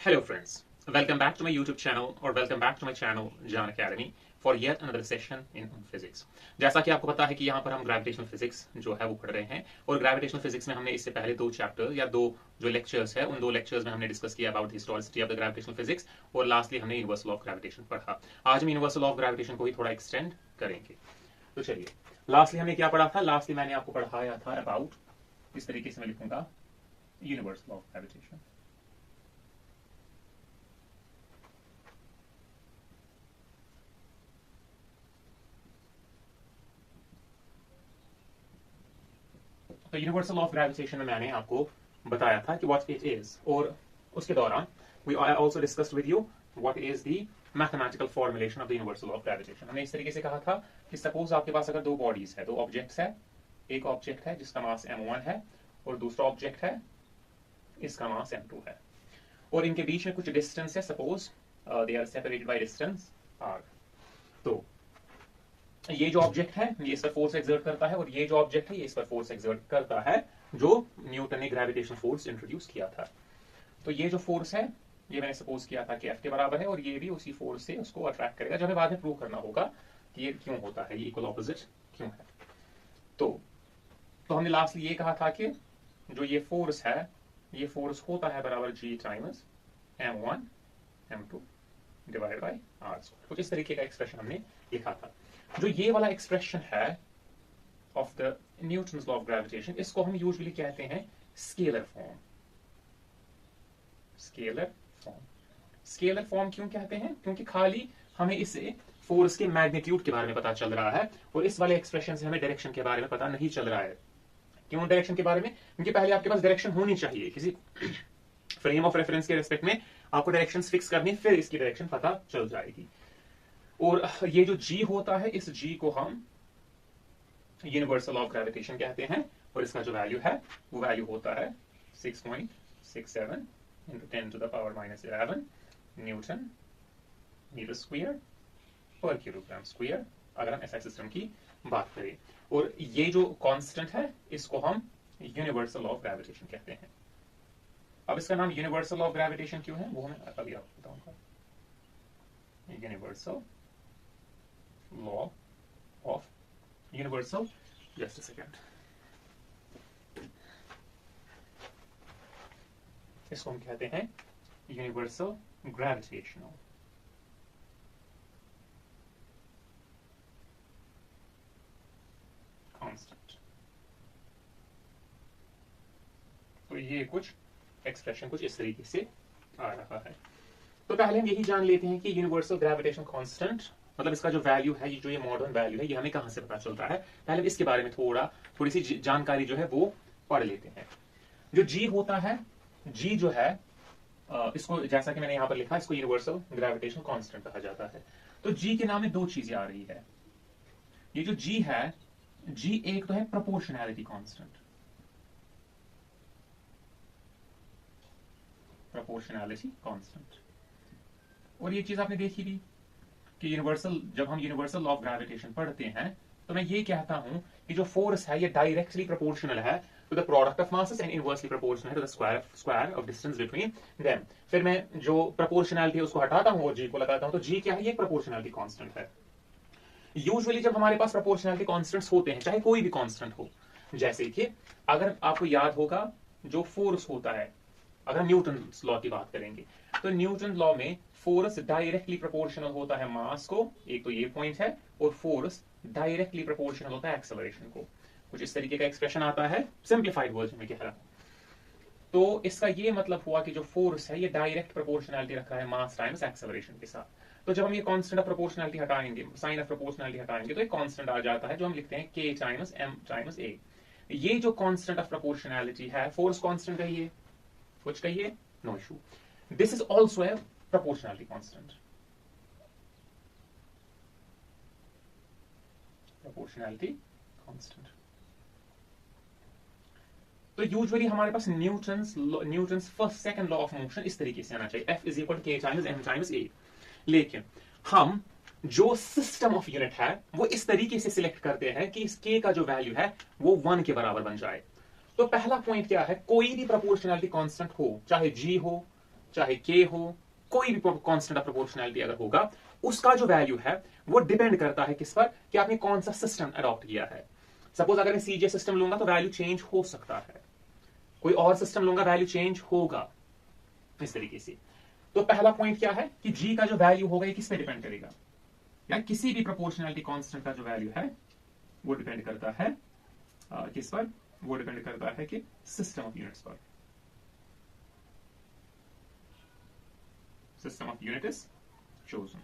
Hello friends, welcome back to my YouTube channel और welcome back to my channel Jan Academy for yet another session in physics। जैसा कि आपको पता है कि यहाँ पर हम ग्रेविटेशनल फिजिक्स जो है वो पढ़ रहे हैं और ग्रेविटेशनल फिजिक्स में हमने इससे पहले दो चैप्टर या दो जो लेक्चर्स है उन दो लेक्चर्स में हमने डिस्कस किया about historicity of the gravitational physics और लास्टली हमने यूनिवर्सल ऑफ ग्रेविटेशन पढ़ा। आज हम यूनिवर्सल ऑफ ग्रेविटेशन को ही थोड़ा एक्सटेंड करेंगे। तो चलिए, लास्टली हमने क्या पढ़ा था? लास्टली मैंने आपको पढ़ाया था अबाउट, इस तरीके से मैं लिखूंगा, यूनिवर्सल ऑफ ग्रेविटेशन। तो यूनिवर्सल ऑफ ग्रेविटेशन में मैंने आपको बताया था कि व्हाट इट इज, और उसके दौरान we also discussed with you what is the mathematical formulation of the universal of gravitation. हमने इस तरीके से कहा था कि सपोज आपके पास अगर दो बॉडीज है, दो ऑब्जेक्ट्स है, एक ऑब्जेक्ट है जिसका मास m1 है और दूसरा ऑब्जेक्ट है इसका मास m2 है, और इनके बीच में कुछ डिस्टेंस है, suppose they are separated by distance r। तो ये जो ऑब्जेक्ट है ये इस पर फोर्स एक्सर्ट करता है और ये जो ऑब्जेक्ट है ये इस पर फोर्स एक्सर्ट करता है, जो न्यूटन ने ग्रेविटेशनल फोर्स इंट्रोड्यूस किया था। तो ये जो फोर्स है ये मैंने सपोज किया था कि F के बराबर है और ये भी उसी फोर्स से उसको अट्रैक्ट करेगा, जो हमें बाद में प्रूव करना होगा कि ये क्यों होता है, ये इक्वल ऑपोजिट क्यों है। तो हमने लास्टली ये कहा था कि जो ये फोर्स है ये फोर्स होता है बराबर G times m1 m2 divide by r square. कुछ इस तरीके का एक्सप्रेशन हमने लिखा था। जो ये वाला एक्सप्रेशन है of the Newton's law of gravitation, इसको हम यूजुअली कहते हैं scalar form. Scalar form, scalar form क्यों कहते हैं? क्योंकि खाली हमें इससे फोर्स के मैग्नीट्यूड के बारे में पता चल रहा है और इस वाले एक्सप्रेशन से हमें डायरेक्शन के बारे में पता नहीं चल रहा है। क्यों डायरेक्शन के बारे में? क्योंकि पहले आपके पास डायरेक्शन होनी चाहिए, किसी फ्रेम ऑफ रेफरेंस के रेस्पेक्ट में आपको डायरेक्शन फिक्स करनी, फिर इसकी डायरेक्शन पता चल जाएगी। और ये जो G होता है, इस G को हम यूनिवर्सल ऑफ ग्रेविटेशन कहते हैं और इसका जो वैल्यू है वो वैल्यू होता है 6.67 into 10 to the power minus 11 newton meter square per kilogram square, अगर हम SI सिस्टम की बात करें। और ये जो कांस्टेंट है इसको हम यूनिवर्सल ऑफ ग्रेविटेशन कहते हैं। अब इसका नाम यूनिवर्सल ऑफ ग्रेविटेशन क्यों है वो मैं अभी आपको बताऊंगा। Universal law of universal, just a second, इसको हम कहते हैं यूनिवर्सल ग्रेविटेशनल कांस्टेंट। तो ये कुछ एक्सप्रेशन कुछ इस तरीके से आ रहा है। तो पहले हम यही जान लेते हैं कि यूनिवर्सल ग्रेविटेशन कांस्टेंट मतलब इसका जो वैल्यू है, ये जो ये मॉडर्न वैल्यू है, ये हमें कहां से पता चलता है। पहले इसके बारे में थोड़ी सी जानकारी जो है वो पढ़ लेते हैं। जो G होता है, G जो है इसको जैसा कि मैंने यहां पर लिखा, इसको यूनिवर्सल ग्रेविटेशन कांस्टेंट कहा जाता है। तो G के नाम में दो चीजें आ रही है। ये जो G है, G एक तो है प्रोपोर्शनैलिटी कांस्टेंट, प्रोपोर्शनैलिटी कांस्टेंट, और ये चीज आपने देखी भी कि यूनिवर्सल, जब हम यूनिवर्सल लॉ ऑफ ग्रेविटेशन पढ़ते हैं तो मैं ये कहता हूं कि जो फोर्स है ये डायरेक्टली प्रोपोर्शनल है to the product of masses and inversely proportional है to the square of distance between them. फिर मैं जो प्रोपोर्शनैलिटी है उसको हटाता हूं और G को लगाता हूं, तो G क्या है? ये प्रोपोर्शनैलिटी कांस्टेंट है। यूजुअली जब हमारे पास प्रोपोर्शनैलिटी कांस्टेंट्स होते हैं, चाहे कोई भी कांस्टेंट हो, जैसे कि अगर आपको याद होगा जो फोर्स होता है, अगर न्यूटन लॉ की बात करेंगे तो न्यूटन लॉ में फोर्स डायरेक्टली प्रोपोर्शनल होता है मास को, एक तो ये पॉइंट है, और फोर्स डायरेक्टली प्रोपोर्शनल होता है एक्सेलरेशन को। कुछ इस तरीके का एक्सप्रेशन आता है, सिंप्लीफाइड वर्जन में कह रहा हूं। तो इसका ये मतलब हुआ कि जो फोर्स है ये डायरेक्ट प्रोपोर्शनैलिटी रख रहा है मास टाइम्स एक्सेलरेशन के साथ। तो जब हम ये कांस्टेंट ऑफ प्रोपोर्शनैलिटी हटाएंगे, साइन ऑफ प्रोपोर्शनैलिटी हटाएंगे, तो एक कांस्टेंट आ जाता है जो हम लिखते हैं K times M times A। ये जो कांस्टेंट ऑफ प्रोपोर्शनैलिटी है, फोर्स कांस्टेंट कहिए, कुछ कहिए, no issue, this is also a proportionality constant, proportionality constant। तो यूजुअली हमारे पास Newton's first second law of motion इस तरीके से आना चाहिए, F is equal K times M times A। लेकिन हम जो सिस्टम ऑफ यूनिट है वो इस तरीके से सिलेक्ट करते हैं कि इस K का जो वैल्यू है वो 1 के बराबर बन जाए। तो पहला पॉइंट क्या है? कोई भी प्रोपोर्शनैलिटी कांस्टेंट हो, चाहे G हो, चाहे के हो, कोई भी कांस्टेंट ऑफ प्रोपोर्शनैलिटी अगर होगा, उसका जो वैल्यू है वो डिपेंड करता है किस पर, कि आपने कौन सा सिस्टम अडॉप्ट किया है। सपोज अगर मैं सीजे सिस्टम लूंगा तो वैल्यू चेंज हो सकता है, कोई और सिस्टम लूंगा वैल्यू चेंज होगा, इस तरीके से। तो पहला पॉइंट क्या है कि जी का जो वैल्यू होगा ये किस पे डिपेंड करेगा, या किसी भी प्रोपोर्शनैलिटी कांस्टेंट का जो वैल्यू है वो डिपेंड करता है किस पर, वो डिपेंड करता है कि सिस्टम ऑफ यूनिट्स पर। System of unit is chosen,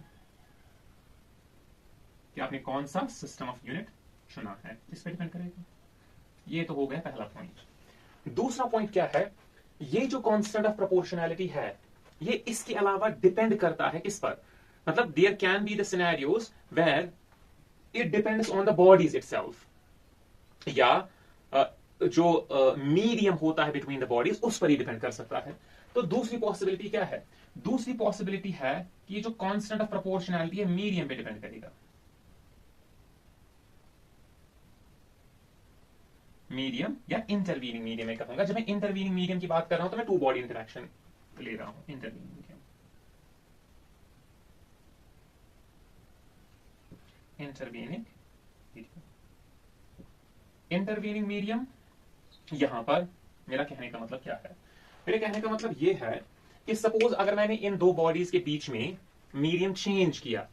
कि आपने कौन सा सिस्टम ऑफ यूनिट चुना है, इस पर डिपेंड करेगा। ये तो हो गया पहला पॉइंट। दूसरा पॉइंट क्या है, ये जो कांस्टेंट ऑफ प्रोपोर्शनैलिटी है ये इसके अलावा डिपेंड करता है किस पर, मतलब there can be the scenarios where it depends on the bodies itself, या जो मीडियम होता है बिटवीन द बॉडीज उस पर ही डिपेंड कर सकता है। तो दूसरी पॉसिबिलिटी क्या है, दूसरी पॉसिबिलिटी है कि ये जो कांस्टेंट ऑफ प्रोपोर्शनैलिटी है मीडियम पे डिपेंड करेगा। मीडियम या इंटरवीनिंग मीडियम में कहूंगा। जब मैं इंटरवीनिंग मीडियम की बात कर रहा हूं तो मैं टू बॉडी इंटरेक्शन ले रहा हूं, intervening medium. Intervening intervening medium, यहां पर मेरा कहने का मतलब क्या है, मेरे कहने का मतलब यह है कि सपोज अगर मैंने इन दो बॉडीज के बीच में मीडियम चेंज किया,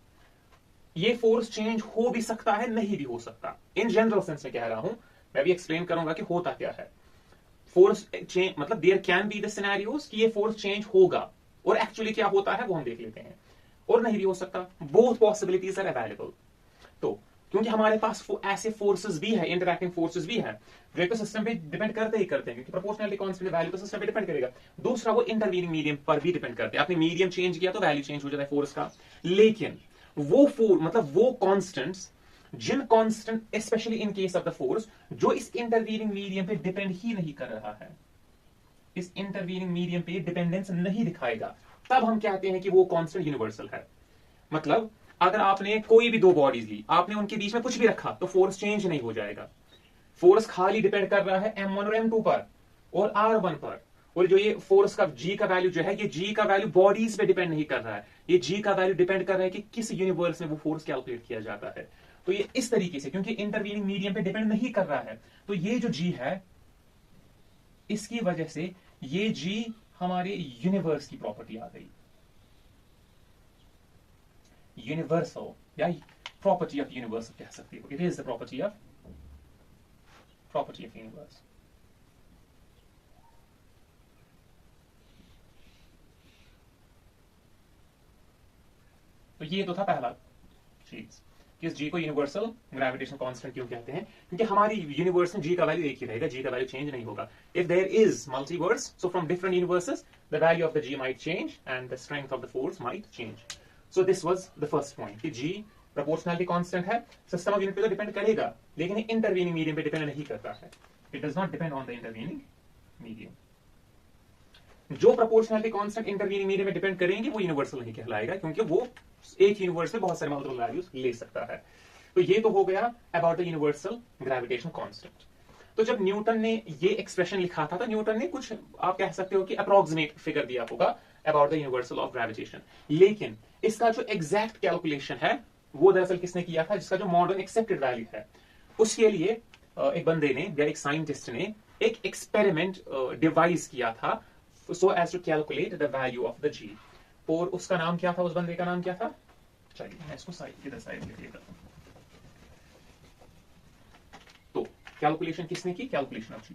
ये फोर्स चेंज हो भी सकता है नहीं भी हो सकता, इन जनरल सेंस में कह रहा हूं, मैं भी एक्सप्लेन करूंगा कि होता क्या है। फोर्स चेंज मतलब there can be the scenarios कि ये फोर्स चेंज होगा, और एक्चुअली क्या होता है वो हम देख लेते हैं, और नहीं भी हो सकता, बोथ पॉसिबिलिटीज आर अवेलेबल। तो क्योंकि हमारे पास ऐसे फोर्सेस भी है, इंटरैक्टिंग फोर्सेस भी है, जो एक सिस्टम पे डिपेंड करते ही करते हैं, क्योंकि प्रोपोर्शनैलिटी कांस्टेंट वैल्यू तो सिस्टम पे डिपेंड करेगा। दूसरा वो इंटरवीनिंग मीडियम पर भी डिपेंड करते हैं, आपने मीडियम चेंज किया तो वैल्यू चेंज हो जाता है फोर्स का। लेकिन वो मतलब वो कांस्टेंट्स, जिन constant specially in case of the force जो इस इंटरवीनिंग मीडियम पे डिपेंड ही नहीं कर रहा है, इस इंटरवीनिंग मीडियम पे डिपेंडेंस नहीं दिखाएगा, तब हम कहते हैं कि वो कांस्टेंट यूनिवर्सल है। मतलब अगर आपने कोई भी दो बॉडीज ली, आपने उनके बीच में कुछ भी रखा तो फोर्स चेंज नहीं हो जाएगा, फोर्स खाली डिपेंड कर रहा है M1 और M2 पर और R1 पर। और जो ये फोर्स का G का वैल्यू जो है, ये G का वैल्यू बॉडीज पे डिपेंड नहीं कर रहा है, ये G का वैल्यू डिपेंड कर रहा है कि किस यूनिवर्स में वो फोर्स कैलकुलेट किया जाता है। तो ये इस तरीके से, क्योंकि इंटरवीनिंग मीडियम पे डिपेंड नहीं कर रहा है, तो ये जो G है इसकी वजह से ये G हमारे यूनिवर्स की प्रॉपर्टी आ गई, यूनिवर्सल या प्रॉपर्टी ऑफ यूनिवर्स कह सकते हो, it is the property of universe. तो ये तो था पहला चीज कि इस G को यूनिवर्सल ग्रेविटेशन कांस्टेंट क्यों कहते हैं, क्योंकि हमारी यूनिवर्स में G का वैल्यू एक ही रहेगा, G का वैल्यू चेंज नहीं होगा। If there is multiverse, so from different universes the value of the G might change and the strength of the force might change. So this was the first point कि G proportionality constant है, system of unit पे तो depend करेगा, लेकिन intervening medium पे depend नहीं करता है, it does not depend on the intervening medium. जो प्रोपोर्शनैलिटी कांस्टेंट इंटरवीनिंग मीडियम में डिपेंड करेंगे वो यूनिवर्सल नहीं कहलाएगा, क्योंकि वो एक यूनिवर्स में बहुत सारे मल्टीपल वैल्यूज ले सकता है। तो ये तो हो गया about the universal gravitation constant. तो जब न्यूटन ने ये एक्सप्रेशन लिखा था तो न्यूटन ने कुछ आप कह सकते हो कि अप्रोक्सीमेट फिगर दिया होगा about the universal of gravitation, लेकिन इसका जो एग्जैक्ट कैलकुलेशन है वो दरअसल किसने किया था, जिसका जो मॉडर्न एक्सेप्टेड वैल्यू है उसके लिए एक बंदे ने या एक साइंटिस्ट ने एक एक्सपेरिमेंट डिवाइस किया था so as to calculate the value of the G। और उसका नाम क्या था, उस बंदे का नाम क्या था, चलिए मैं इसको साइड इधर साइड लिख देता हूं। तो कैलकुलेशन किसने की, calculation of G,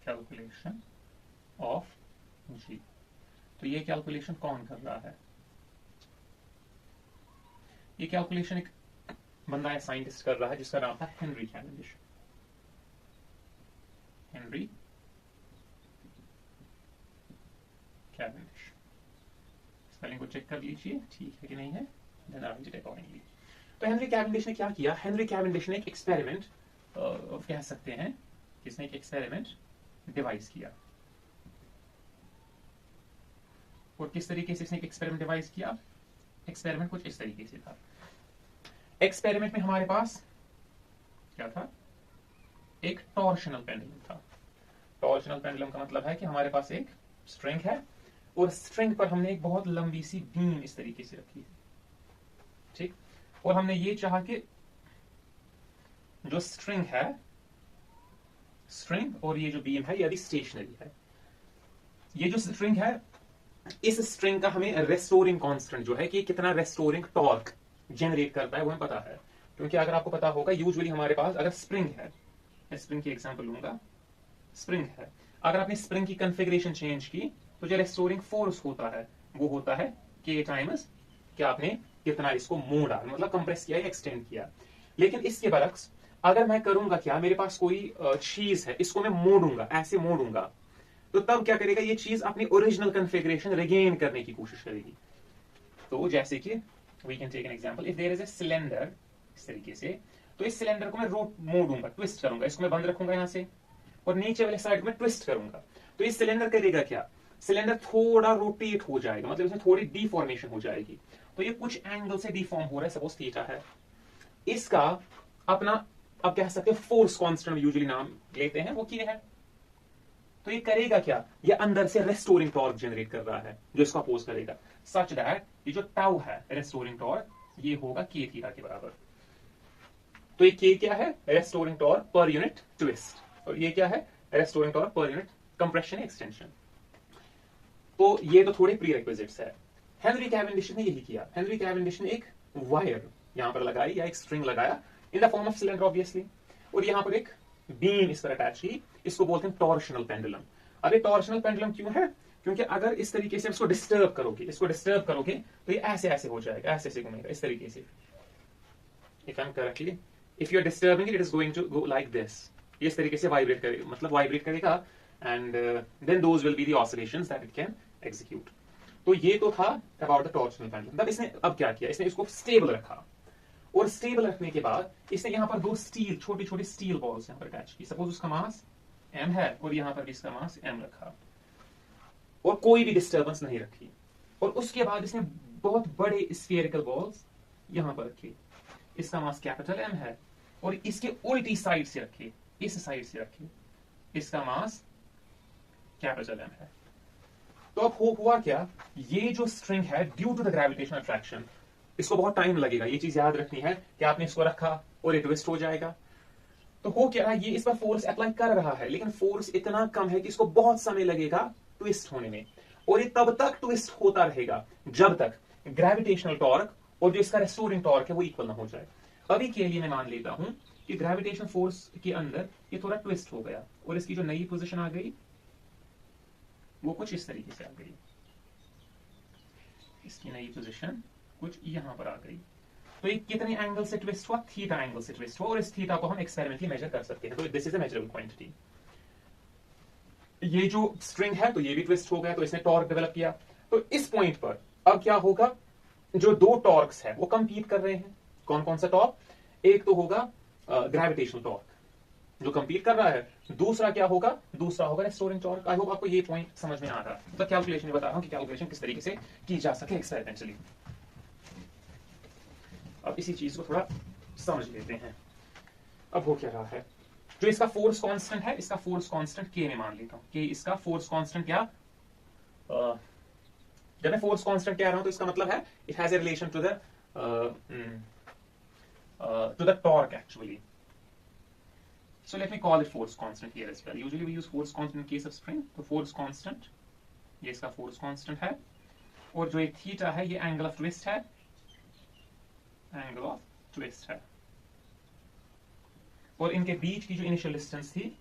calculation of G। तो ये कैलकुलेशन कौन कर रहा है, ये कैलकुलेशन एक बंदा है साइंटिस्ट कर रहा है जिसका नाम था Henry Cavendish. Henry Cavendish, spelling को चेक कर लीजिए ठीक है कि नहीं है, देन अरेंज इट अकॉर्डिंगली। तो हेनरी कैवेंडिश ने क्या किया, हेनरी कैवेंडिश ने एक एक्सपेरिमेंट कह सकते हैं, किसने एक एक्सपेरिमेंट डिवाइस किया। और किस तरीके से इसने एक एक्सपेरिमेंट डिवाइस किया, एक्सपेरिमेंट कुछ इस तरीके से था। एक्सपेरिमेंट में हमारे पास क्या था, एक टॉर्शनल पेंडुलम था। टॉर्शनल पेंडुलम का मतलब है कि हमारे पास एक स्ट्रिंग है और स्ट्रिंग पर हमने एक बहुत लंबी सी बीम इस तरीके से रखी है, ठीक, और हमने ये चाहा कि जो स्ट्रिंग है, स्ट्रिंग और ये जो बीम है यदि स्टेशनरी है, ये जो स्ट्रिंग है इस स्ट्रिंग का हमें रेस्टोरिंग कांस्टेंट जो है कि कितना रेस्टोरिंग टॉर्क जनरेट करता है वो हमें पता है। क्योंकि अगर आपको पता होगा यूजुअली हमारे पास अगर स्प्रिंग है, स्प्रिंग की एग्जांपल लूंगा, स्प्रिंग है, अगर आपने स्प्रिंग की कॉन्फ़िगरेशन चेंज की तो जो रेस्टोरिंग फोर्स होता है वो होता है के टाइम्स कि आपने कितना इसको मोड़ा, मतलब कंप्रेस किया या एक्सटेंड किया। लेकिन इसके बरक्स अगर मैं करूंगा क्या, मेरे पास कोई चीज है, इसको मैं मोड़ूंगा, ऐसे मोड़ूंगा, तो तब क्या करेगा ये चीज अपनी ओरिजिनल कॉन्फ़िगरेशन रिगेन करने की कोशिश करेगी। तो जैसे कि we can take an example, if there is a cylinder, इस तरीके से, तो इस सिलेंडर को मैं मोड़ूंगा, ट्विस्ट करूंगा, इसको मैं बंद रखूंगा यहां से और नीचे वाले साइड में ट्विस्ट करूंगा, तो इस सिलेंडर करेगा क्या, सिलेंडर थोड़ा रोटेट हो जाएगा, मतलब इसमें थोड़ी डिफॉर्मेशन हो जाएगी। तो ये कुछ एंगल से डिफॉर्म हो रहा है, सपोज थीटा है, इसका अपना अब कह सकते हैं फोर्स कांस्टेंट यूजुअली नाम लेते हैं, वो क्या है, तो ये करेगा क्या, ये अंदर से रेस्टोरिंग टॉर्क जनरेट कर रहा है जो इसको अपोज करेगा, सच दैट ये जो टाउ है रेस्टोरिंग टॉर्क ये होगा के थीटा के बराबर। तो ये के क्या है, restoring torque per unit twist, और ये क्या है, restoring torque per unit compression extension. तो ये तो थोड़े प्री रिक्विजिट्स है। हेनरी कैवेंडिश ने यही किया, हेनरी कैवेंडिश ने एक वायर यहां पर लगाई या एक स्ट्रिंग लगाया in the form of cylinder obviously, और यहां पर एक बीम इस पर अटैच की, इसको बोलते हैं टॉर्शनल पेंडुलम। अब ये टॉर्शनल पेंडुलम क्यों है, क्योंकि अगर इस तरीके से इसको डिस्टर्ब करोगे तो ये ऐसे ऐसे हो जाएगा, ऐसे ऐसे घूमेगा इस तरीके से। If I am correctly, if you are disturbing it is going to go like this, इस तरीके से वाइब्रेट करेगा, मतलब वाइब्रेट करेगा, and then those will be the oscillations that it can execute. तो ये तो था अबाउट द टॉर्शनल पेंडुलम। तब इसने अब क्या किया, इसने इसको स्टेबल रखा, और स्टेबल रखने के बाद इसने यहां पर दो स्टील, छोटी छोटी स्टील बॉल्स यहां पर अटैच की, सपोज उसका मास m है और यहां पर भी इसका मास m रखा, और कोई भी डिस्टर्बेंस नहीं रखी, और उसके बाद इसने बहुत बड़े स्फेरिकल बॉल्स यहां पर रखे, इसका मास कैपिटल M है, और इसके उल्टी साइड से रखे, इस साइड से रखे, इसका मास कैपिटल M है। तो अब हुआ क्या, ये जो स्ट्रिंग है due to the gravitational attraction, इसको बहुत टाइम लगेगा, ये चीज याद रखनी है कि आपने इसको रखा और ये ट्विस्ट हो जाएगा। तो हो क्या रहा है, ये इस पर फोर्स अप्लाई कर रहा है, लेकिन फोर्स इतना कम है कि इसको बहुत समय लगेगा ट्विस्ट होने में, और ये तब तक ट्विस्ट होता रहेगा जब तक ग्रेविटेशनल टॉर्क और जो इसका रेस्टोरिंग टॉर्क है वो इक्वल ना हो जाए। अभी के लिए मैं मान लेता हूं कि ग्रेविटेशनल फोर्स के अंदर ये थोड़ा ट्विस्ट हो गया, और इसकी जो नई पोजिशन आ गई वो कुछ इस तरीके से आ गई, इसकी नई पोजिशन कुछ यहां पर आ गई। तो ये कितने एंगल से ट्विस्ट हुआ, थीटा एंगल से ट्विस्ट हुआ, और इस थीटा को हम एक्सपेरिमेंटली मेजर कर सकते हैं। तो this is a measurable quantity. ये जो स्ट्रिंग है तो ये भी ट्विस्ट हो गया, तो इसने टॉर्क डेवलप किया। तो इस पॉइंट पर अब क्या होगा, जो दो टॉर्क्स है वो कंपीट कर रहे हैं। कौन कौन सा टॉर्क, एक तो होगा ग्रेविटेशनल टॉर्क जो कंपीट कर रहा है, दूसरा क्या होगा, दूसरा होगा रेस्टोरिंग टॉर्क। आई होप आपको ये पॉइंट समझ में आ रहा है। तो कैलकुलेशन बता रहा हूं कि कैलकुलेशन किस तरीके से की जा सके एक्सपेरिमेंटली। अब इसी चीज को थोड़ा समझ लेते हैं। अब हो क्या रहा है, जो इसका फोर्स कांस्टेंट है, इसका फोर्स कांस्टेंट के में मान लेता हूं कि इसका फोर्स कांस्टेंट क्या, जब मैं फोर्स कांस्टेंट कह रहा हूं तो इसका मतलब है it has a relation to the torque actually. So let me call it force constant here as well. Usually we use force constant in case of spring. तो force constant, ये इसका force constant है, और जो ये theta है ये angle of twist है, angle of twist है, और इनके बीच की जो इनिशियल डिस्टेंस थी,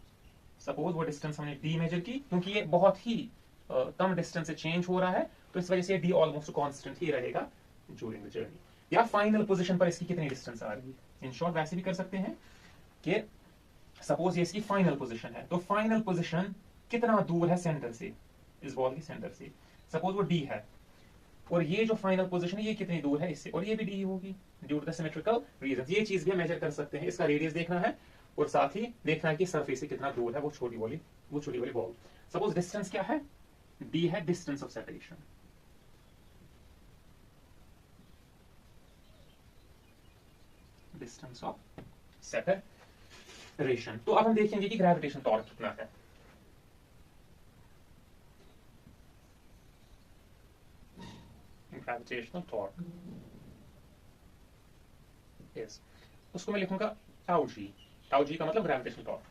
सपोज वो डिस्टेंस हमने d मेजर की, क्योंकि ये बहुत ही कम डिस्टेंस से चेंज हो रहा है, तो इस वजह से d ऑलमोस्ट कांस्टेंट ही रहेगा ड्यूरिंग द जर्नी। या फाइनल पोजीशन पर इसकी कितनी डिस्टेंस आ रही है, इन शॉर्ट वैसे भी कर सकते हैं कि सपोज ये इसकी फाइनल पोजीशन है, तो फाइनल पोजीशन कितना दूर है सेंटर से, इस बॉल के सेंटर से, सपोज वो डी है, और ये जो फाइनल पोजीशन है ये कितनी दूर है इससे, और ये भी डी होगी due to the symmetrical reasons. ये चीज भी हम मेजर कर सकते हैं, इसका रेडियस देखना है और साथ ही देखना है कि सरफेस से कितना दूर है वो छोटी वाली बॉल। सपोज डिस्टेंस क्या है, डी है distance of separation, distance of separation. तो अब हम देखेंगे कि ग्रेविटेशन टॉर्क कितना है। gravitational torque is, उसको मैं लिखूंगा टाउ जी। टाउ जी का मतलब ग्रेविटेशनल टॉर्क।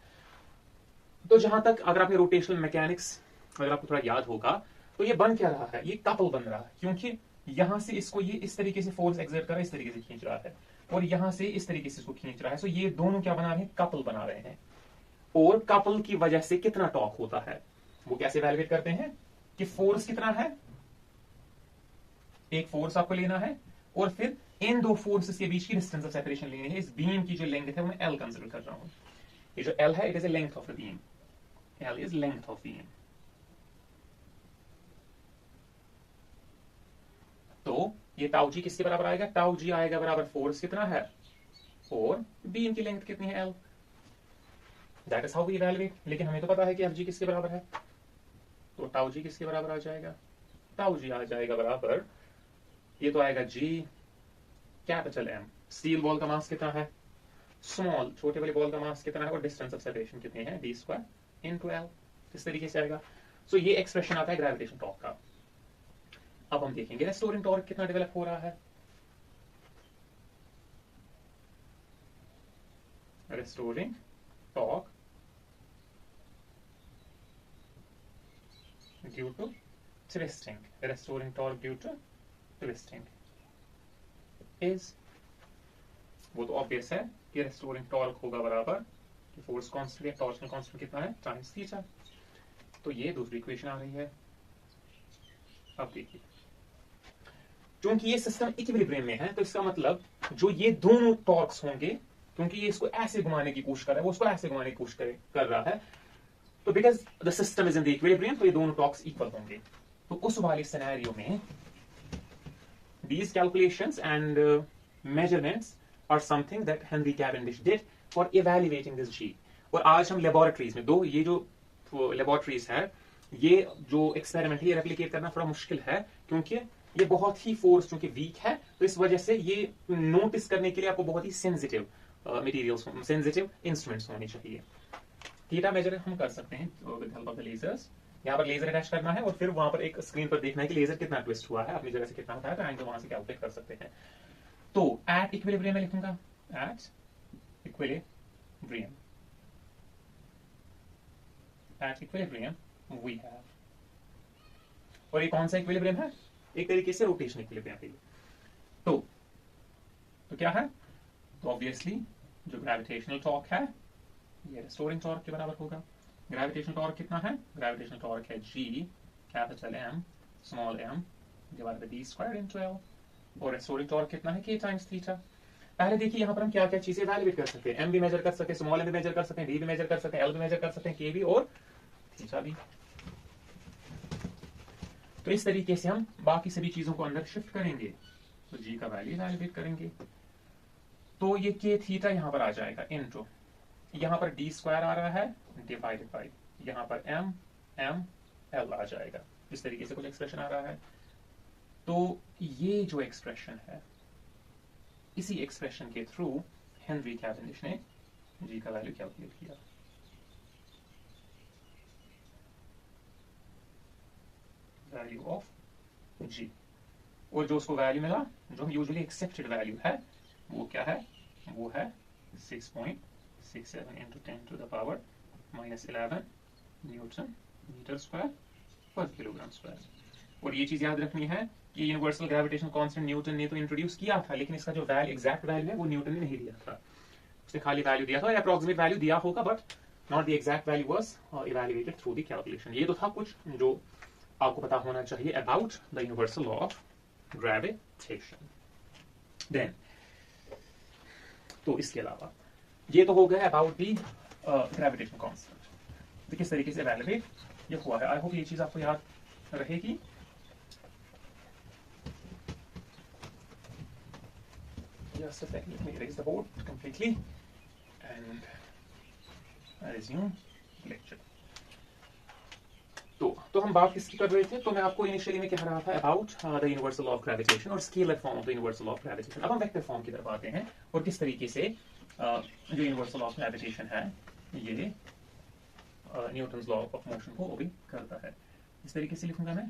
तो जहां तक अगर आपने रोटेशनल मैकेनिक्स अगर आपको थोड़ा याद होगा, तो ये बन क्या रहा है, ये कपल बन रहा है, क्योंकि यहां से इसको ये इस तरीके से फोर्स एक्सर्ट कर रहा है, इस तरीके से खींच रहा है, और यहां से इस तरीके से इसको खींच रहा है। सो ये दोनों क्या बना रहे हैं, कपल बना रहे हैं। और कपल की वजह से कितना टॉर्क होता है वो कैसे वैल्यूएट करते हैं कि फोर्स कितना है, एक फोर्स आपको लेना है और फिर इन दो फोर्सेस के बीच की डिस्टेंस ऑफ सेपरेशन लेनी है। इस बीम की जो लेंथ है वो मैं एल कंसिडर कर रहा हूं। ये जो एल है, it is a length of the beam, L is length of beam. तो ये टाउ जी किसके बराबर आएगा, टाउ जी आएगा बराबर फोर्स कितना है और बीम की लेंथ कितनी है, L. That is how we evaluate. लेकिन हमें तो पता है कि एफ जी किसके बराबर है, तो टाउ जी किसके बराबर आ जाएगा, टाउ जी आ जाएगा बराबर, ये तो आएगा जी कैपिटल एम। स्टील बॉल का मास कितना है, स्मॉल छोटे वाले बॉल का मास कितना है, और डिस्टेंस ऑफ सेपरेशन कितनी है, डी स्क्वायर इनटू एल। इस तरीके से आएगा। सो ये एक्सप्रेशन आता है ग्रेविटेशन टॉर्क का। अब हम देखेंगे रेस्टोरिंग टॉर्क कितना डेवलप हो रहा है। Restoring torque due to twisting, restoring torque due to twisting is, वो तो ऑब्वियस है कि रेस्टोरिंग टॉर्क होगा बराबर कि फोर्स कांस्टेंट या टॉर्शनल कांस्टेंट कितना है, टाइम्स थीटा। तो ये दूसरी इक्वेशन आ रही है। अब देखिए, क्योंकि ये सिस्टम इक्विलिब्रियम में है, तो इसका मतलब जो ये दोनों टॉर्क्स होंगे, क्योंकि ये इसको ऐसे घुमाने की कोशिश कर रहा है, वो उसको ऐसे घुमाने की कोशिश कर रहा है, तो because the system is in the equilibrium, तो ये दोनों टॉर्क्स इक्वल होंगे। तो उस वाले सिनेरियो में these calculations and measurements are something that Henry Cavendish did for evaluating this G। और आज हम लेबोरेटरीज में, दो ये जो लेबोरेटरीज है, ये जो एक्सपेरिमेंट है, ये रेप्लिकेट करना थोड़ा मुश्किल है, क्योंकि ये बहुत ही फोर्स चूंकि वीक है, तो इस वजह से ये नोटिस करने के लिए आपको बहुत ही सेंसिटिव मटेरियल्स, सेंसिटिव इंस्ट्रूमेंट्स होने चाहिए। थीटा मेजर हम कर सकते हैं with help of the lasers. यहाँ पर लेजर अटैच करना है और फिर वहां पर एक स्क्रीन पर देखना है कि लेजर कितना ट्विस्ट हुआ है, अपनी जगह से कितना होता है, तो एंगल वहां से कैलकुलेट कर सकते हैं। तो एट इक्विलिब्रियम में लिखूंगा, at equilibrium, at equilibrium we have, और ये कौन सा इक्विलिब्रियम है, एक तरीके से रोटेशन इक्विलिब्रियम के लिए। तो क्या है, तो ऑब्वियसली जो ग्रेविटेशनल टॉर्क है ये रेस्टोरिंग टॉर्क के बराबर होगा। ग्रेविटेशनल टॉर्क कितना है, ग्रेविटेशनल टॉर्क है G capital M small m divided by d square into l, और रेस्टोरिंग टॉर्क कितना है, के टाइम्स थीटा। पहले देखिए यहाँ पर हम क्या क्या चीजें इवैल्यूएट कर सकते हैं, एम भी मेजर कर सकते हैं, स्मॉल एम भी मेजर कर सकते हैं, डी भी मेजर कर सकते हैं, एल भी मेजर कर सकते हैं, के भी और थीटा भी। तो इस तरीके से हम बाकी सभी चीजों को अंदर शिफ्ट करेंगे, तो जी का वैल्यू इवैल्यूएट करेंगे। तो ये के थीटा यहां पर आ जाएगा इनटू, यहां पर डी स्क्वायर आ रहा है डिवाइडेड बाय, यहां पर एम एम एल आ जाएगा। इस तरीके से कुछ एक्सप्रेशन आ रहा है। तो ये जो एक्सप्रेशन है, इसी एक्सप्रेशन के थ्रू हेनरी कैवेंडिश ने जी का वैल्यू कैलकुलेट किया। वैल्यू ऑफ जी, और जो उसको वैल्यू मिला, जो यूजुअली एक्सेप्टेड वैल्यू है, वो क्या है, वो है 6.67 into 10 to the power minus 11 newton meter square per kilogram square. और ये चीज याद रखनी है कि यूनिवर्सल ग्रेविटेशन कांस्टेंट न्यूटन ने तो इंट्रोड्यूस किया था, लेकिन इसका जो वैल्यू एग्जैक्ट वैल्यू है वो न्यूटन ने नहीं दिया था, उसने खाली वैल्यू दिया था, या अप्रोक्सीमेट वैल्यू दिया होगा, but not the exact value was evaluated through the calculation. ये तो था कुछ जो आपको पता होना चाहिए about the universal law of gravitation. Then तो इसके अलावा ये तो हो गया अबाउट दी ग्रेविटेशन कांस्टेंट, तो किस तरीके से इवैल्यूएट ये हुआ है। आई होप ये चीज आपको याद रहेगी। Just a second, let me erase the board completely and resume lecture. तो हम बात किसकी कर रहे थे, तो मैं आपको इनिशियली में कह रहा था about the universal of gravitation और scalar form of the universal of gravitation. अब हम वेक्टर फॉर्म की तरफ आते हैं और किस तरीके से जो यूनिवर्सल ऑफ ग्रेविटेशन है ये न्यूटन्स लॉ ऑफ मोशन को ओबे करता है। इस तरीके से लिखूंगा मैं,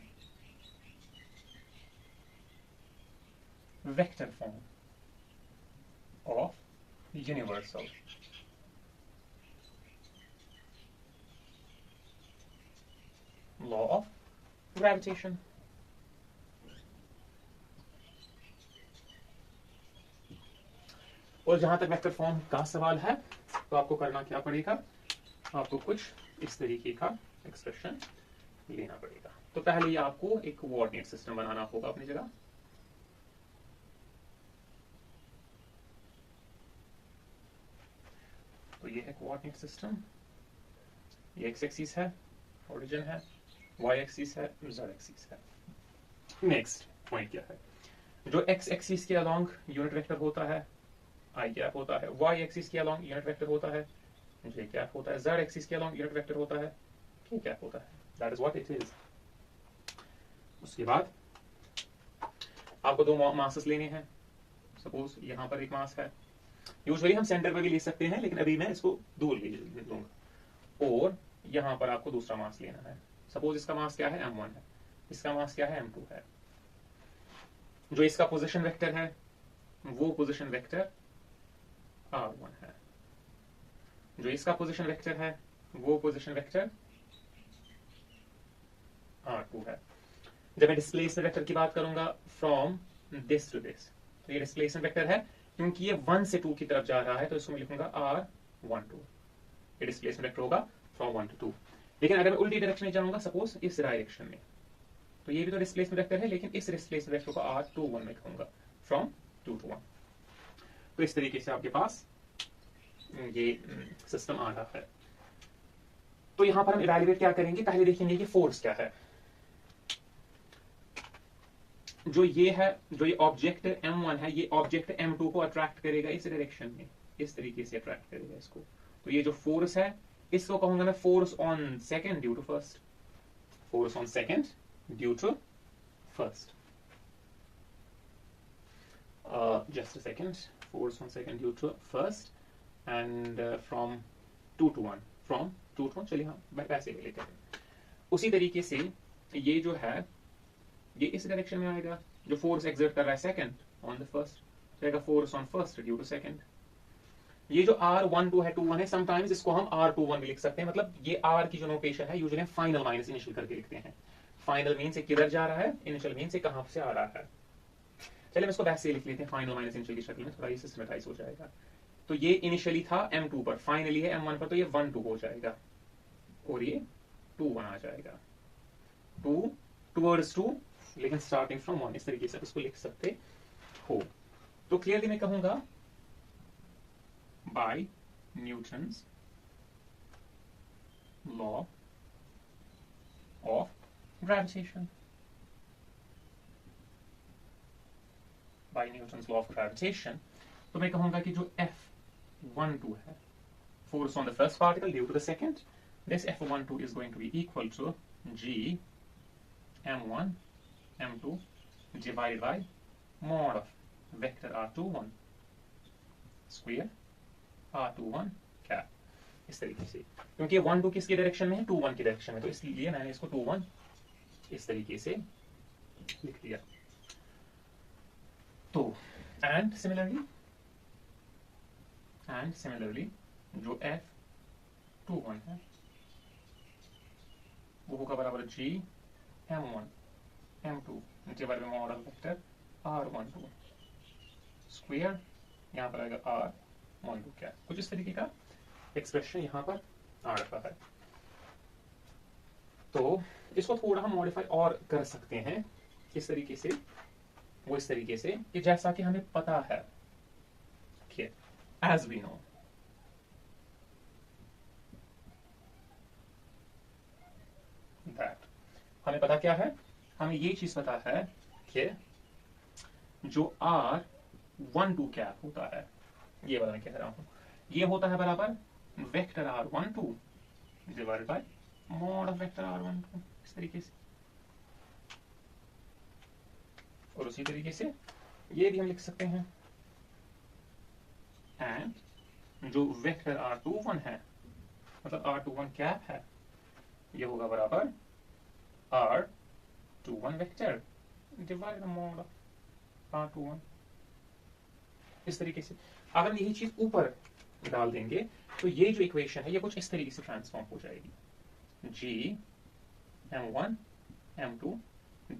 vector form of universal law of gravitation. और जहां तक वेक्टर फॉर्म का सवाल है तो आपको करना क्या पड़ेगा, आपको कुछ इस तरीके का एक्सप्रेशन लेना पड़ेगा। तो पहले ही आपको एक कोऑर्डिनेट सिस्टम बनाना होगा अपनी जगह। तो ये है कोऑर्डिनेट सिस्टम, ये एक्स एक्सिस है, ओरिजिन है, वाई एक्सिस है, जेड एक्सिस है। नेक्स्ट पॉइंट क्या है, जो एक्स एक्सिस के अलोंग यूनिट वेक्टर होता है आई कैप होता है, वाई एक्सिस के अलोंग यूनिट वेक्टर होता है जे कैप होता है, जेड एक्सिस के अलोंग यूनिट वेक्टर होता है के कैप होता है। That is what it is. उसके बाद आपको दो मासेस लेने हैं। सपोज यहां पर एक मास है, यूजुअली हम सेंटर पर भी ले सकते हैं लेकिन अभी मैं इसको दूर ले लूंगा। और यहां पर आपको दूसरा मास लेना है। सपोज इसका मास क्या है m1 है, इसका मास क्या है m2 है। जो इसका पोजीशन वेक्टर है वो पोजीशन वेक्टर r1 है, जो इसका पोजीशन वेक्टर है वो पोजीशन वेक्टर r2 है। जब मैं डिस्प्लेसमेंट वेक्टर की बात करूंगा फ्रॉम दिस टू दिस, तो ये डिस्प्लेसमेंट वेक्टर है क्योंकि ये 1 से 2 की तरफ जा रहा है तो इसको मैं लिखूंगा r12। ये डिस्प्लेसमेंट वेक्टर होगा फ्रॉम 1 to 2। लेकिन अगर मैं उल्टी डायरेक्शन में जाऊंगा सपोज इस डायरेक्शन में, तो ये भी तो डिस्प्लेसमेंट वेक्टर है लेकिन इस डिस्प्लेसमेंट वेक्टर को r21 में कहूंगा फ्रॉम 2 to 1। तो इस तरीके से आपके पास ये सिस्टम आ रहा है। तो यहां पर हम इवैल्यूएट क्या करेंगे, पहले देखेंगे कि फोर्स क्या है। जो ये है, जो ये ऑब्जेक्ट m1 है, ये ऑब्जेक्ट m2 को अट्रैक्ट करेगा इस डायरेक्शन में, इस तरीके से अट्रैक्ट करेगा इसको। तो ये जो फोर्स है इसको कहूंगा मैं force on second due to first, force on second due to first. Just a second, force on second due to first and from 2 to 1, from 2 to 1। चलिए हम वैसे ले लेते हैं। उसी तरीके से ये जो है ये इस डायरेक्शन में आएगा, जो फोर्स एक्सर्ट कर रहा है सेकंड ऑन द फर्स्ट, जाएगा force on first due to second. ये जो r12 है 21 है, समटाइम्स इसको हम r21 भी लिख सकते हैं। मतलब ये r की जो नोटेशन है यूजुअली फाइनल माइनस इनिशियल करके लिखते हैं। फाइनल मीन से किधर जा रहा है, इनिशियल मीन से कहां से आ रहा है। चलिए हम इसको वैसे लिख लेते हैं फाइनल माइनस इनिशियल की शक्ल में, थोड़ा ये सिस्टमेटाइज हो जाएगा। तो ये इनिशियली था m2 पर, फाइनली है m1 पर, तो ये 1 2 हो जाएगा और ये 2 1 आ जाएगा। 2 टुवर्ड्स 2 लेकिन स्टार्टिंग फ्रॉम 1, इस तरीके से इसको लिख सकते हो। तो क्लियरली मैं कहूंगा by Newton's law of gravitation, by Newton's law of gravitation. तो मैं कहूंगा कि जो F12 है, force on the first particle due to the second, this F12 is going to be equal to G m1 m2 divided by mod of vector r21 square r21 cap। इस तरीके से, क्योंकि 1 2 किसकी डायरेक्शन में है, 2 1 की direction में, तो इसलिए मैंने इसको 2 1 इस तरीके से लिख दिया। तो एंड सिमिलरली जो F21 है वो होगा बराबर G m1 m2 divide by mod of vector r12 square, यहाँ पर आएगा r12 क्या, कुछ इस तरीके का एक्सप्रेशन यहाँ पर आ रहा है। तो इसको थोड़ा हम मॉडिफाई और कर सकते हैं इस तरीके से, वो इस तरीके से कि जैसा कि हमें पता है कि as we know that, हमें पता क्या है, हमें ये चीज पता है कि जो r12 कैप होता है, ये वाला मैं कह रहा हूं, ये होता है बराबर vector r12 divided by mod of vector r12, इस तरीके से। और उसी तरीके से ये भी हम लिख सकते हैं, एंड जो वेक्टर r21 है, मतलब r21 कैप है, ये होगा बराबर r21 vector divide by mod of r21 इस तरीके से। अगर हम यही चीज ऊपर डाल देंगे तो ये जो इक्वेशन है ये कुछ इस तरीके से ट्रांसफॉर्म हो जाएगी, g m1 m2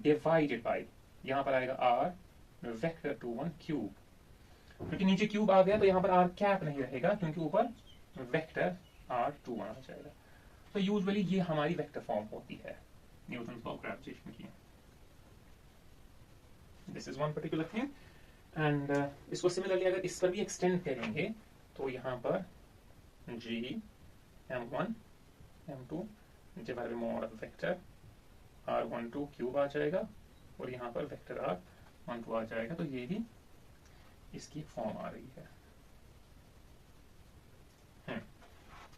divided bye, यहां पर आएगा r वेक्टर 21 क्यूब, क्योंकि नीचे क्यूब आ गया तो यहां पर r कैप नहीं रहेगा क्योंकि ऊपर वेक्टर r21 आ जाएगा। तो यूजुअली ये हमारी वेक्टर फॉर्म होती है न्यूटन लॉ ऑफ ग्रेविटेशन की। This is one particular thing. And इसको सिमिलरली अगर इस पर भी एक्सटेंड करेंगे तो यहाँ पर g m1 m2 divided by mod of vector r12 cube आ जाएगा और यहाँ पर वेक्टर r12 आ जाएगा। तो ये भी इसकी फॉर्म आ रही है।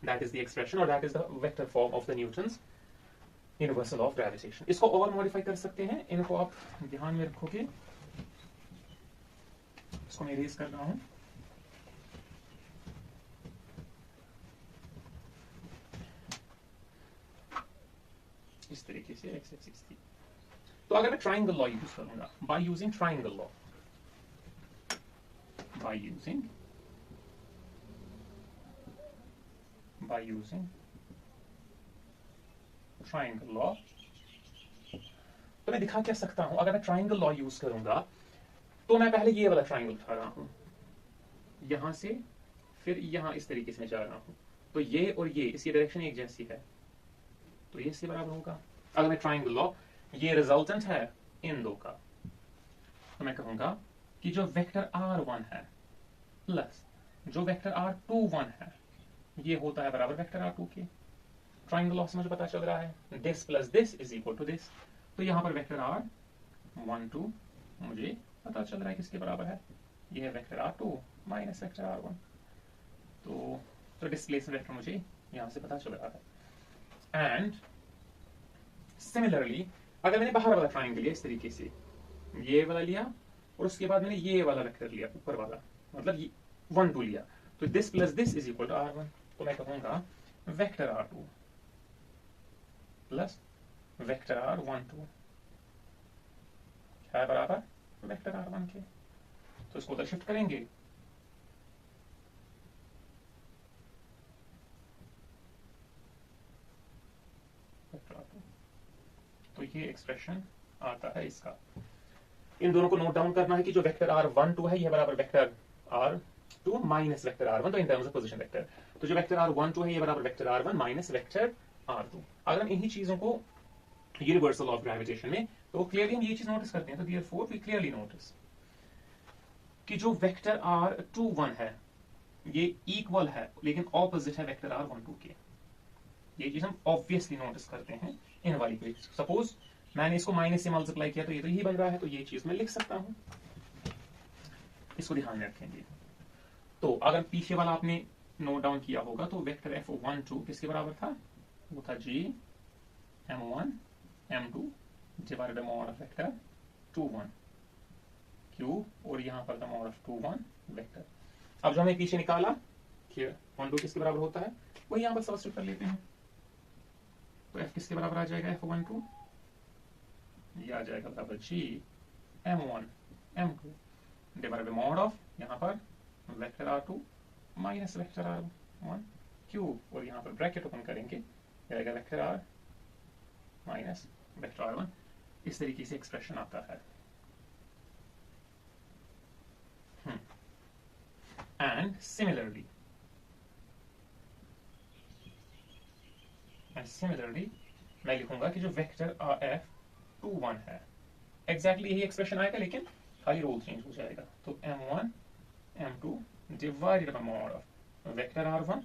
That is the expression, or that is the vector form of the Newton's universal law of gravitation. इसको और मॉडिफाई कर सकते हैं, इनको आप ध्यान में रखोगे। इसको मैं इरेज कर रहा हूं। इस तरीके से एक्स एक्सिस थी। तो अगर मैं ट्राइंगल लॉ यूज करूंगा, by using triangle law, by using triangle law, तो मैं दिखा क्या सकता हूं। अगर मैं ट्राइंगल लॉ यूज करूंगा तो मैं पहले ये वाला ट्राइंगल उठा रहा हूं, यहां से फिर यहां इस तरीके से मैं जा रहा हूं, तो ये और ये इसकी डायरेक्शन एक जैसी है तो ये इसके बराबर होगा। अगर मैं ट्राइंगल लॉ, ये रिजल्टेंट है इन दो का, तो मैं कहूंगा कि जो वेक्टर r1 है प्लस जो वेक्टर r21 है ये होता है बराबर वेक्टर r2 के। ट्राइंगल लॉ से मुझे पता चल रहा है this plus this is equal to this, तो यहां पर वेक्टर r12 मुझे पता चल रहा है किसके बराबर है, ये है vector r2 minus vector r1। तो डिस्प्लेसमेंट वेक्टर मुझे यहां से पता चल रहा है। एंड सिमिलरली अगर मैंने बाहर वाला ट्राइंगल लिया इस तरीके से, ये वाला लिया और उसके बाद मैंने ये वाला वेक्टर लिया ऊपर वाला, मतलब ये 1 2 लिया, तो this plus this is equal to r1, तो मैं कहूंगा vector r2 plus vector r12 क्या है बराबर वेक्टर r1 के। तो इसको उधर शिफ्ट करेंगे, वेक्टर r2, तो ये एक्सप्रेशन आता है इसका। इन दोनों को नोट डाउन करना है कि जो वेक्टर r12 है यह बराबर vector r2 minus vector r1, तो in terms of position vector. तो जो वेक्टर r12 है यह बराबर vector r1 minus vector r2। अगर हम इन्हीं चीजों को यूनिवर्सल लॉ ऑफ ग्रेविटेशन में, तो क्लियरली हम ये चीज नोटिस करते हैं, तो देयरफॉर वी क्लियरली नोटिस कि जो वेक्टर r21 है ये इक्वल है लेकिन ऑपोजिट है वेक्टर r12 के। ये चीज हम ऑब्वियसली नोटिस करते हैं इन वाली पे। सपोज मैंने इसको माइनस से मल्टीप्लाई किया तो ये तो यही बन रहा है, तो ये चीज मैं लिख सकता हूं, इसको ध्यान में रखेंगे। तो अगर पीछे वाला आपने नोट डाउन किया होगा तो वेक्टर f12 किसके बराबर था, वो था g m1 m2 divided by mod of vector 21 cube, और यहां पर था मॉड ऑफ 21 वेक्टर। अब जो हमें पीछे निकाला कि 12 किसके बराबर होता है वही यहां पर सब्स्टिट्यूट कर लेते हैं, तो f किसके बराबर आ जाएगा f12, ये आ जाएगा बराबर g m1 m2 divided by mod of यहां पर vector r2 minus vector r1 cube, और यहां पर ब्रैकेट ओपन करेंगे जाएगा vector r minus vector r1। इस तरीके से एक्सप्रेशन आता है। एंड सिमिलरली मैं लिखूंगा कि जो वेक्टर f21 है एग्जैक्टली यही एक्सप्रेशन आएगा लेकिन खाली रोल चेंज हो जाएगा, तो m1 m2 divided by mod of vector r1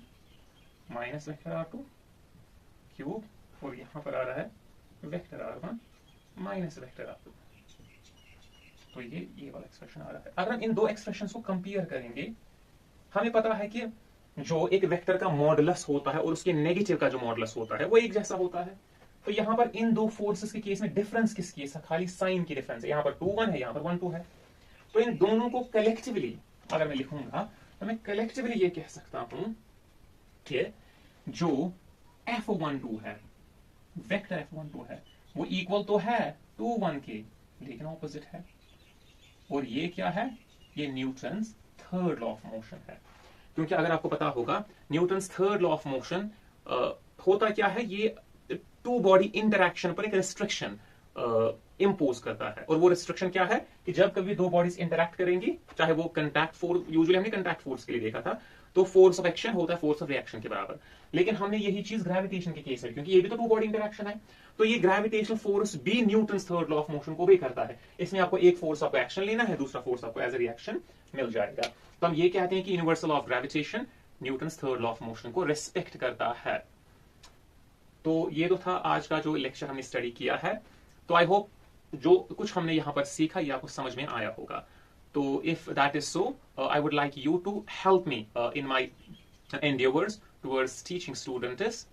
minus vector r2 cube, और यहां पर आ रहा है vector r1 minus vector r2। तो ये वाला एक्सप्रेशन आ रहा है। अगर हम इन दो एक्सप्रेशंस को कंपेयर करेंगे, हमें पता है कि जो एक वेक्टर का मॉडुलस होता है और उसके नेगेटिव का जो मॉडुलस होता है वो एक जैसा होता है। तो यहां पर इन दो फोर्सेस के केस में डिफरेंस किस केस है, खाली साइन की डिफरेंस है। यहां पर 2 1 है, यहां पर 1 2 है। तो इन दोनों को कलेक्टिवली अगर मैं लिखूंगा तो मैं कलेक्टिवली ये कह सकता हूं कि जो f12 है, वेक्टर f12 है, वो इक्वल तो है 2 1 के लेकिन ऑपोजिट है। और ये क्या है, ये Newton's third law of motion है। क्योंकि अगर आपको पता होगा Newton's third law of motion होता क्या है, ये टू बॉडी इंटरैक्शन पर एक रिस्ट्रिक्शन इम्पोज करता है। और वो रिस्ट्रिक्शन क्या है कि जब कभी दो बॉडीज इंटरैक्ट करेंगी, चाहे वो कंटैक्ट फोर्स, यूजुअली हमने कंटैक्ट फोर्स के लिए देखा था, तो फोर्स ऑफ एक्शन होता है फोर्स ऑफ रिएक्शन के बराबर। लेकिन हमने यही चीज ग्रेविटेशन के केस में, क्योंकि ये भी तो टू बॉडी इंटरैक्शन है, तो ये ग्रेविटेशनल फोर्स भी Newton's third law of motion को भी करता है। इसमें आपको एक फोर्स आपको एक्शन लेना है, दूसरा फोर्स आपको एज ए रिएक्शन मिल जाएगा। तो हम ये कहते हैं कि universal law of gravitation Newton's third law of motion को रिस्पेक्ट करता है। तो ये तो था आज का जो लेक्चर हमने स्टडी किया है। तो आई होप जो कुछ हमने यहां पर सीखा ये आपको समझ में आया होगा। तो if that is so, I would like you to help me in my endeavors towards teaching students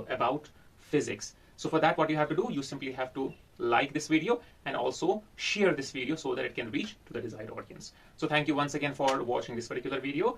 about physics. So for that, what you have to do, you simply have to like this video and also share this video so that it can reach to the desired audience. So thank you once again for watching this particular video.